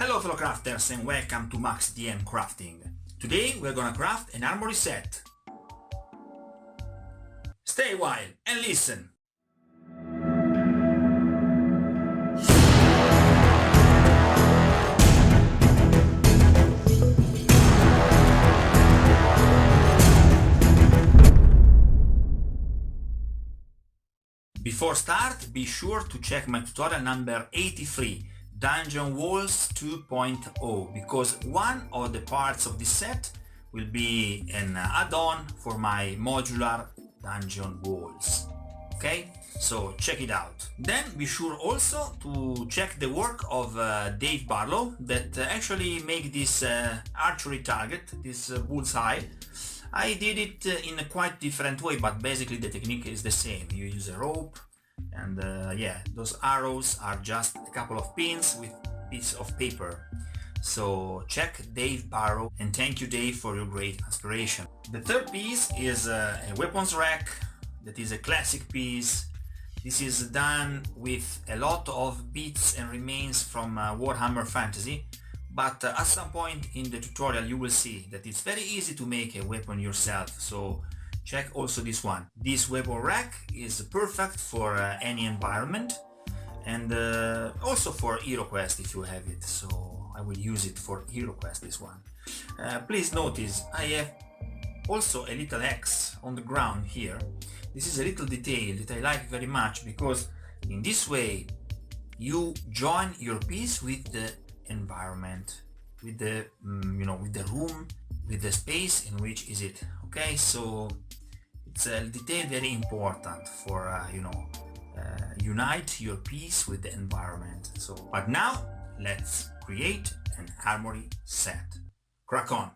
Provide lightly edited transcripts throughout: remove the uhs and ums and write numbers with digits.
Hello fellow crafters and welcome to Max DM Crafting. Today we're gonna craft an armory set. Stay a while and listen. Before start, be sure to check my tutorial number 83, Dungeon Walls 2.0, because one of the parts of this set will be an add-on for my modular dungeon walls. Okay, so check it out. Then be sure also to check the work of Dave Barlow that actually make this archery target, this bullseye. I did it in a quite different way, but basically the technique is the same. You use a rope and yeah, those arrows are just a couple of pins with a piece of paper. So check Dave Barrow, and thank you Dave for your great inspiration. The third piece is a weapons rack that is a classic piece. This is done with a lot of bits and remains from Warhammer Fantasy. But at some point in the tutorial you will see that it's very easy to make a weapon yourself, so check also this one. This weapon rack is perfect for any environment, and also for HeroQuest if you have it, so I will use it for HeroQuest, this one. Please notice I have also a little X on the ground here. This is a little detail that I like very much, because in this way you join your piece with the environment, with the with the room, with the space in which is it. Okay, so it's a detail very important for unite your piece with the environment. So but now let's create an armory set. Crack on.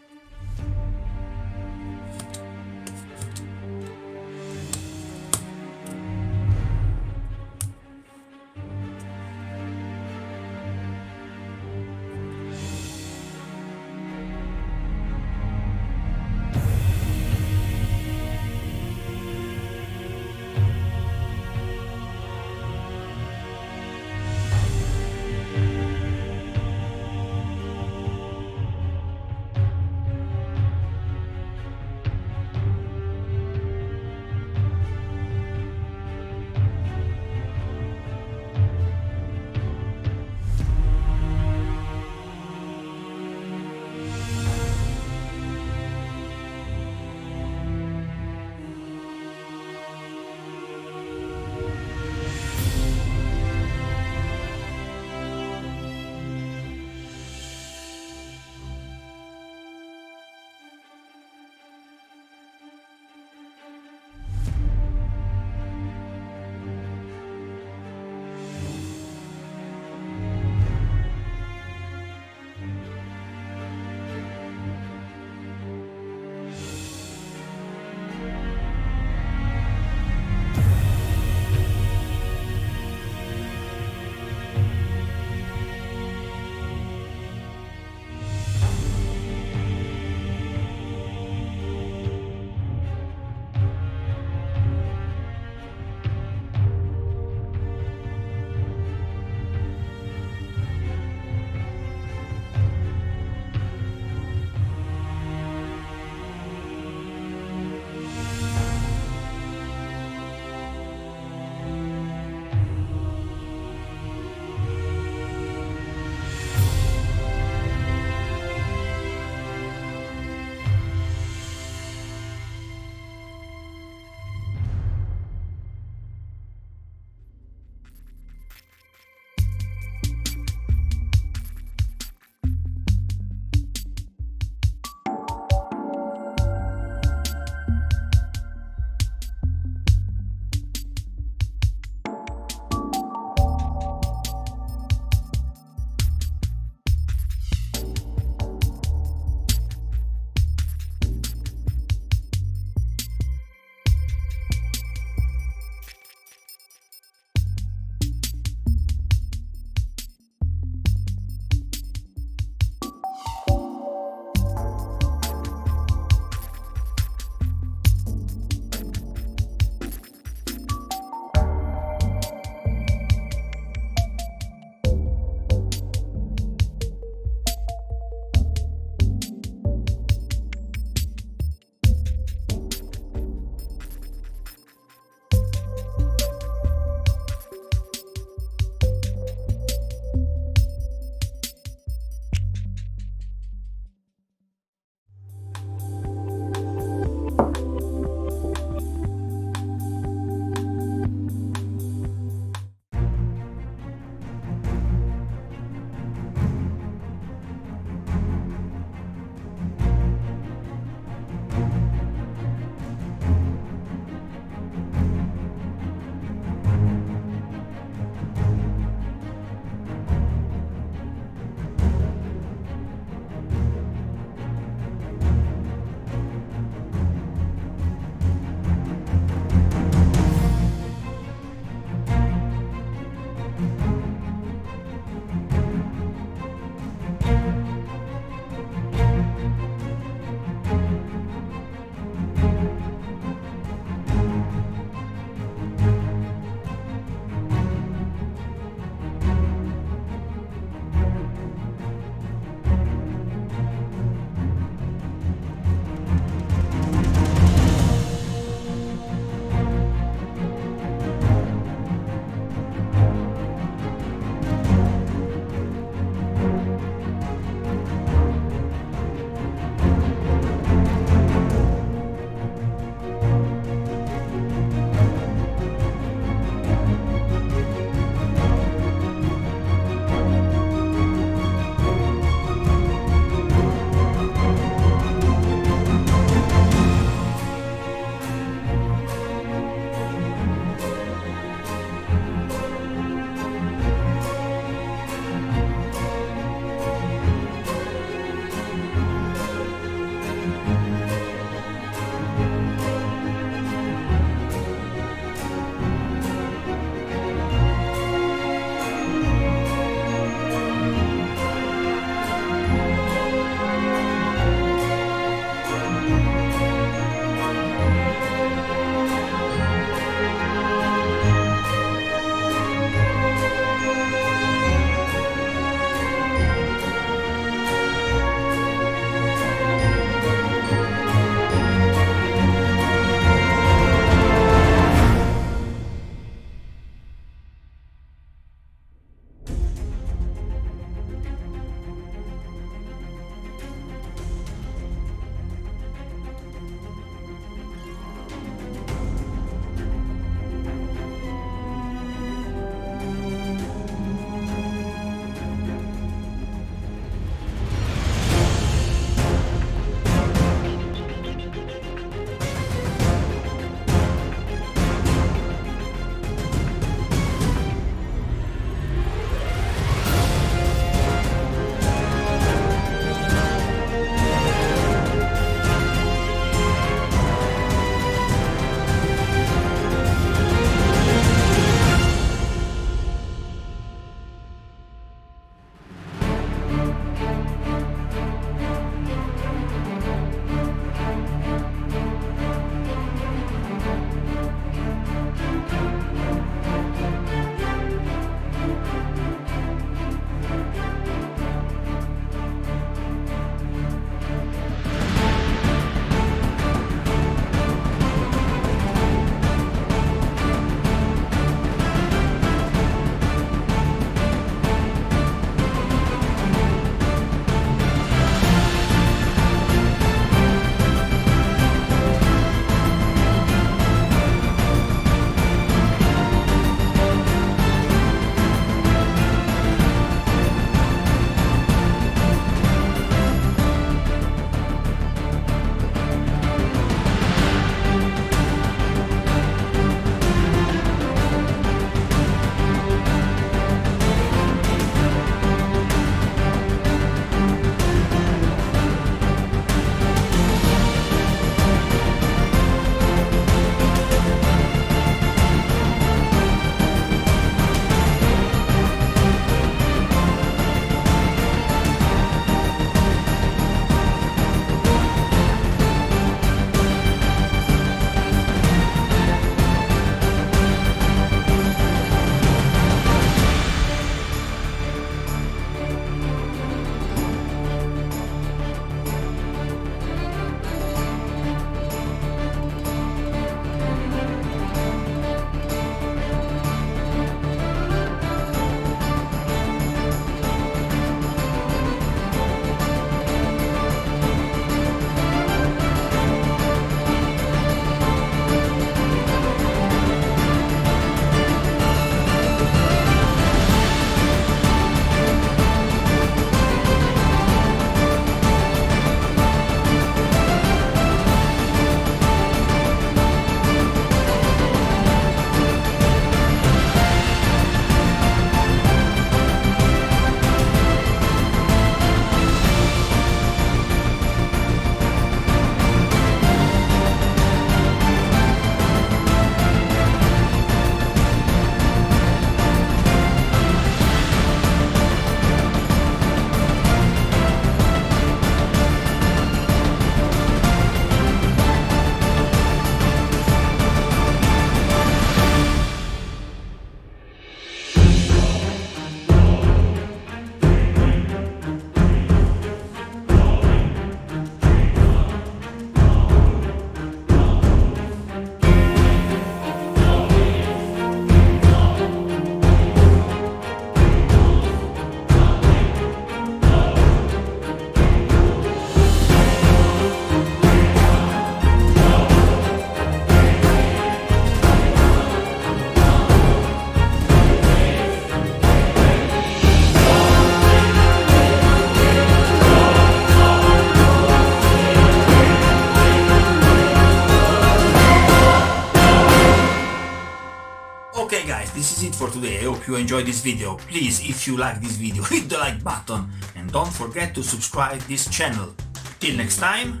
is it for today. I hope you enjoyed this video. Please, if you like this video, hit the like button and don't forget to subscribe this channel. Till next time,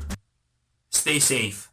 stay safe.